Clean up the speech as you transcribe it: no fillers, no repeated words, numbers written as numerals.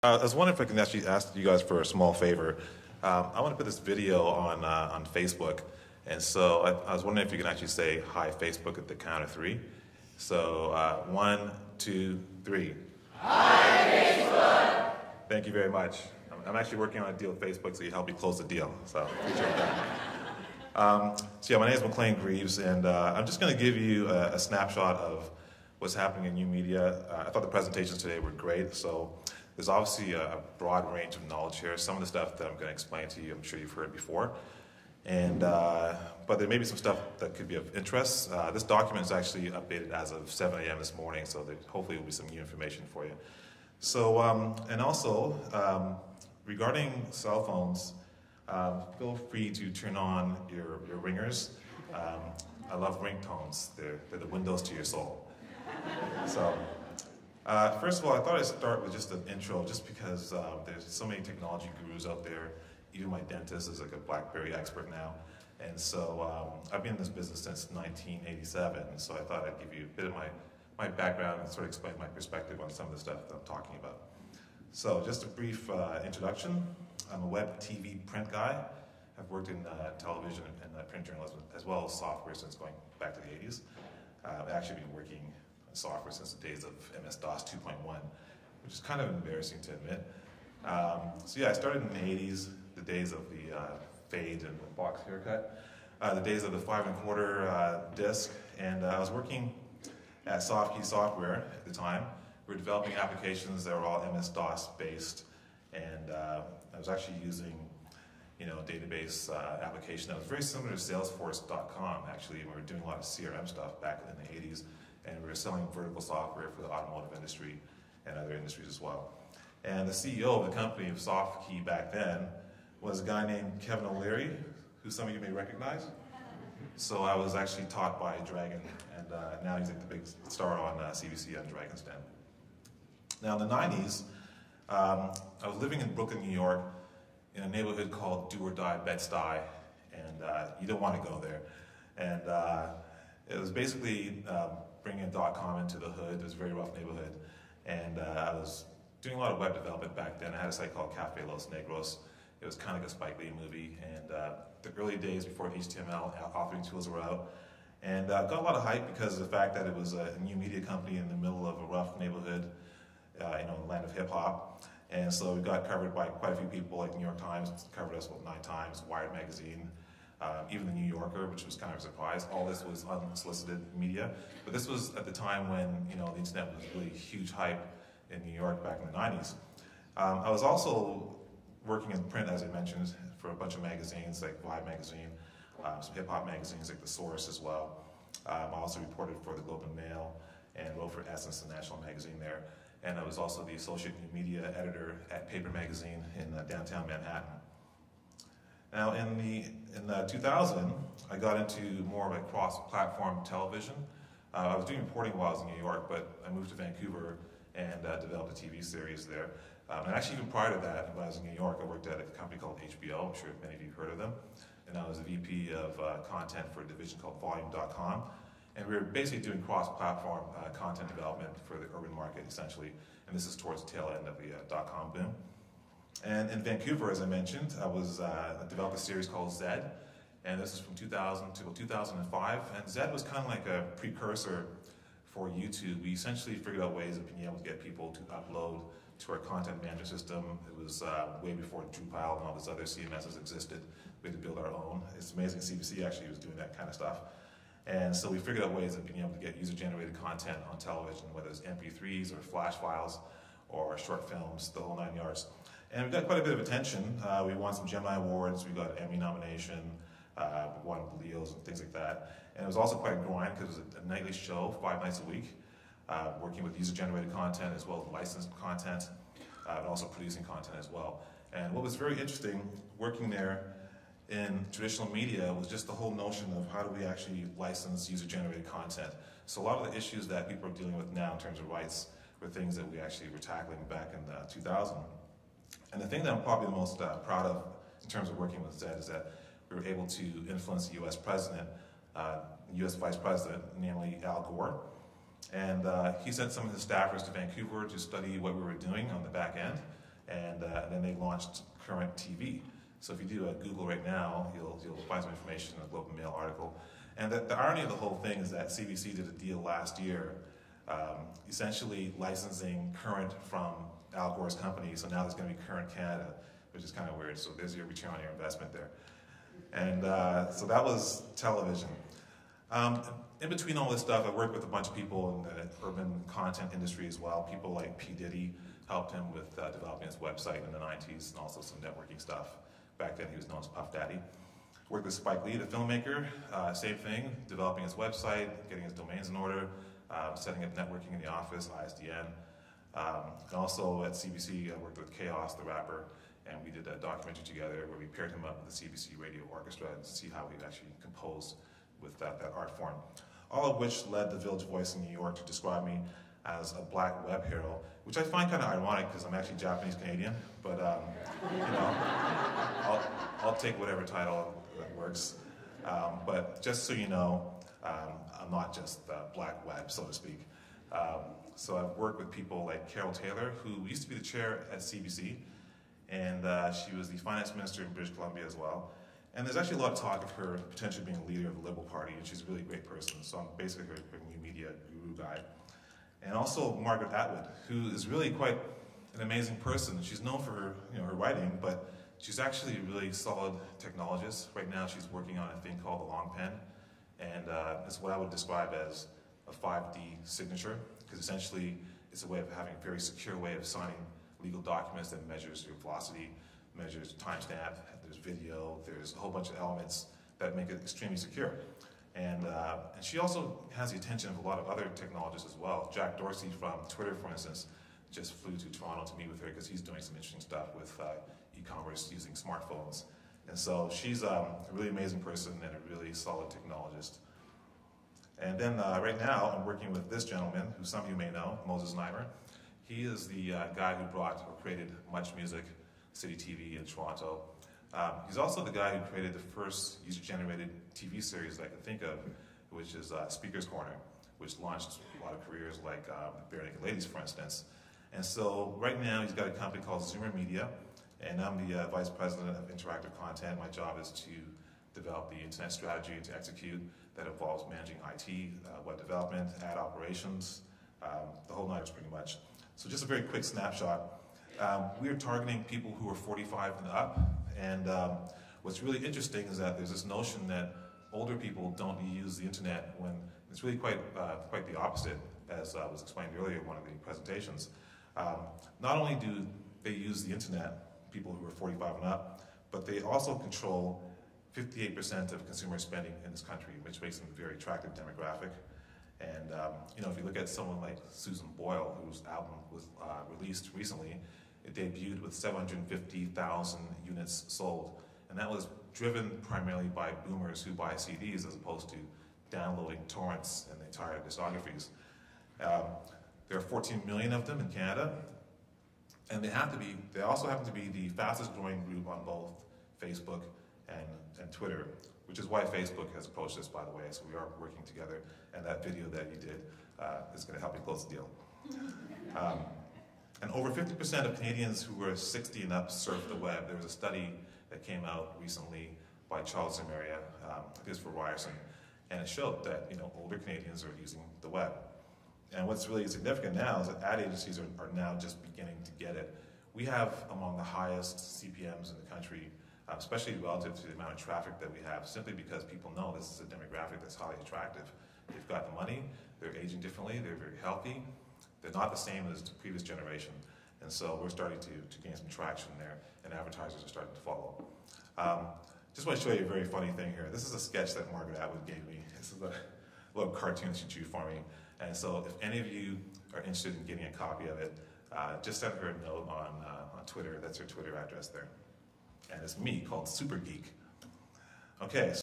I was wondering if I can actually ask you guys for a small favor. I want to put this video on Facebook, and so I was wondering if you can actually say hi Facebook at the count of three. So 1, 2, 3. Hi Facebook. Thank you very much. I'm actually working on a deal with Facebook, so you help me close the deal. So appreciate that. So yeah, my name is McLean Greaves, and I'm just going to give you a snapshot of what's happening in new media. I thought the presentations today were great. So there's obviously a broad range of knowledge here. Some of the stuff that I'm going to explain to you, I'm sure you've heard before. And, but there may be some stuff that could be of interest. This document is actually updated as of 7 a.m. this morning, so there hopefully will be some new information for you. So, and also, regarding cell phones, feel free to turn on your ringers. I love ringtones. They're the windows to your soul. So, first of all, I thought I'd start with just an intro, just because there's so many technology gurus out there. Even my dentist is like a BlackBerry expert now. And so I've been in this business since 1987, so I thought I'd give you a bit of my background and sort of explain my perspective on some of the stuff that I'm talking about. So just a brief introduction. I'm a web, TV, print guy. I've worked in television and print journalism, as well as software since going back to the 80s. I've actually been working software since the days of MS-DOS 2.1, which is kind of embarrassing to admit. So yeah, I started in the 80s, the days of the fade and the box haircut, the days of the 5 1/4 disc, and I was working at Softkey Software at the time. We were developing applications that were all MS-DOS based, and I was actually using a database application that was very similar to Salesforce.com actually, and we were doing a lot of CRM stuff back in the 80s. And we were selling vertical software for the automotive industry and other industries as well. And the CEO of the company of Softkey back then was a guy named Kevin O'Leary, who some of you may recognize. So I was actually taught by Dragon, and now he's like the big star on CBC on Dragon's Den. Now in the 90s, I was living in Brooklyn, New York, in a neighborhood called Do or Die, Bed-Stuy, and you don't want to go there. And it was basically bringing .com into the hood. It was a very rough neighborhood, and I was doing a lot of web development back then. I had a site called Cafe Los Negros. It was kind of like a Spike Lee movie, and the early days before HTML authoring tools were out, and got a lot of hype because of the fact that it was a new media company in the middle of a rough neighborhood, in the land of hip hop. And so we got covered by quite a few people, like New York Times covered us about 9 times, Wired magazine. Even the New Yorker, which was kind of a surprise. All this was unsolicited media, but this was at the time when the internet was really huge hype in New York back in the 90s. I was also working in print, as I mentioned, for a bunch of magazines like Vibe magazine, some hip hop magazines like The Source as well. I also reported for the Globe and Mail and wrote for Essence, the national magazine there. And I was also the associate new media editor at Paper Magazine in downtown Manhattan. Now in 2000, I got into more of a cross-platform television. I was doing reporting while I was in New York, but I moved to Vancouver and developed a TV series there. And actually even prior to that, when I was in New York, I worked at a company called HBO. I'm sure many of you have heard of them. And I was the VP of content for a division called Volume.com. And we were basically doing cross-platform content development for the urban market, essentially. And this is towards the tail end of the .com boom. And in Vancouver, as I mentioned, I developed a series called Zed, and this is from 2000 to 2005. And Zed was kind of like a precursor for YouTube. We essentially figured out ways of being able to get people to upload to our content management system. It was way before Drupal and all these other CMSs existed. We had to build our own. It's amazing CBC actually was doing that kind of stuff. And so we figured out ways of being able to get user-generated content on television, whether it's MP3s or Flash files or short films, the whole 9 yards. And we got quite a bit of attention. We won some Gemini Awards, we got an Emmy nomination, we won Leos and things like that. And it was also quite a grind because it was a nightly show, 5 nights a week, working with user-generated content as well as licensed content, and also producing content as well. And what was very interesting working there in traditional media was just the whole notion of how do we actually license user-generated content. So a lot of the issues that people are dealing with now in terms of rights were things that we actually were tackling back in 2000. And the thing that I'm probably the most proud of in terms of working with Zed is that we were able to influence the US president, US vice president, namely Al Gore. And he sent some of his staffers to Vancouver to study what we were doing on the back end. and then they launched Current TV. So if you do a Google right now, you'll find some information in a Globe and Mail article. And the irony of the whole thing is that CBC did a deal last year, essentially licensing Current from Al Gore's company, so now there's going to be Current Canada, which is kind of weird. So there's your return on your investment there. And so that was television. In between all this stuff, I worked with a bunch of people in the urban content industry as well. People like P. Diddy helped him with developing his website in the 90s and also some networking stuff. Back then he was known as Puff Daddy. Worked with Spike Lee, the filmmaker, same thing, developing his website, getting his domains in order, setting up networking in the office, ISDN. And also at CBC, I worked with Chaos, the rapper, and we did a documentary together where we paired him up with the CBC Radio Orchestra and see how he actually composed with that art form. All of which led the Village Voice in New York to describe me as a black web hero, which I find kind of ironic because I'm actually Japanese Canadian, but you know, I'll take whatever title that works. But just so you know, I'm not just black web, so to speak. So I've worked with people like Carol Taylor, who used to be the chair at CBC, and she was the finance minister in British Columbia as well. And there's actually a lot of talk of her potentially being a leader of the Liberal Party, and she's a really great person. So I'm basically her new media guru guy. And also Margaret Atwood, who is really quite an amazing person. She's known for her, her writing, but she's actually a really solid technologist. Right now she's working on a thing called the Long Pen, and it's what I would describe as a 5D signature, because essentially it's a way of having a very secure way of signing legal documents that measures your velocity, measures timestamp, there's video, there's a whole bunch of elements that make it extremely secure. And she also has the attention of a lot of other technologists as well. Jack Dorsey from Twitter, for instance, just flew to Toronto to meet with her because he's doing some interesting stuff with e-commerce using smartphones. And so she's a really amazing person and a really solid technologist. And then right now I'm working with this gentleman, who some of you may know, Moses Neimer. He is the guy who brought or created Much Music, City TV in Toronto. He's also the guy who created the first user-generated TV series that I can think of, which is Speaker's Corner, which launched a lot of careers like Bare Naked Ladies, for instance. And so right now he's got a company called Zoomer Media, and I'm the vice president of interactive content. My job is to develop the internet strategy to execute that involves managing IT, web development, ad operations, the whole nine pretty much. So just a very quick snapshot. We are targeting people who are 45 and up, and what's really interesting is that there's this notion that older people don't use the internet when it's really quite the opposite, as was explained earlier in one of the presentations. Not only do they use the internet, people who are 45 and up, but they also control 58% of consumer spending in this country, which makes them a very attractive demographic. And if you look at someone like Susan Boyle, whose album was released recently, it debuted with 750,000 units sold. And that was driven primarily by boomers who buy CDs as opposed to downloading torrents and the entire discographies. There are 14 million of them in Canada, and they also happen to be the fastest growing group on both Facebook and Twitter, which is why Facebook has approached us, by the way, so we are working together, and that video that you did is going to help you close the deal. And over 50% of Canadians who are 60 and up surf the web. There was a study that came out recently by Charles Zamaria, it is for Ryerson, and it showed that older Canadians are using the web. And what's really significant now is that ad agencies are now just beginning to get it. We have among the highest CPMs in the country, especially relative to the amount of traffic that we have, simply because people know this is a demographic that's highly attractive. They've got the money, they're aging differently, they're very healthy, they're not the same as the previous generation. And so we're starting to gain some traction there, and advertisers are starting to follow. Just want to show you a very funny thing here. This is a sketch that Margaret Atwood gave me. This is a little cartoon she drew for me. And so if any of you are interested in getting a copy of it, just send her a note on Twitter. That's her Twitter address there. And it's me, called Super Geek. Okay.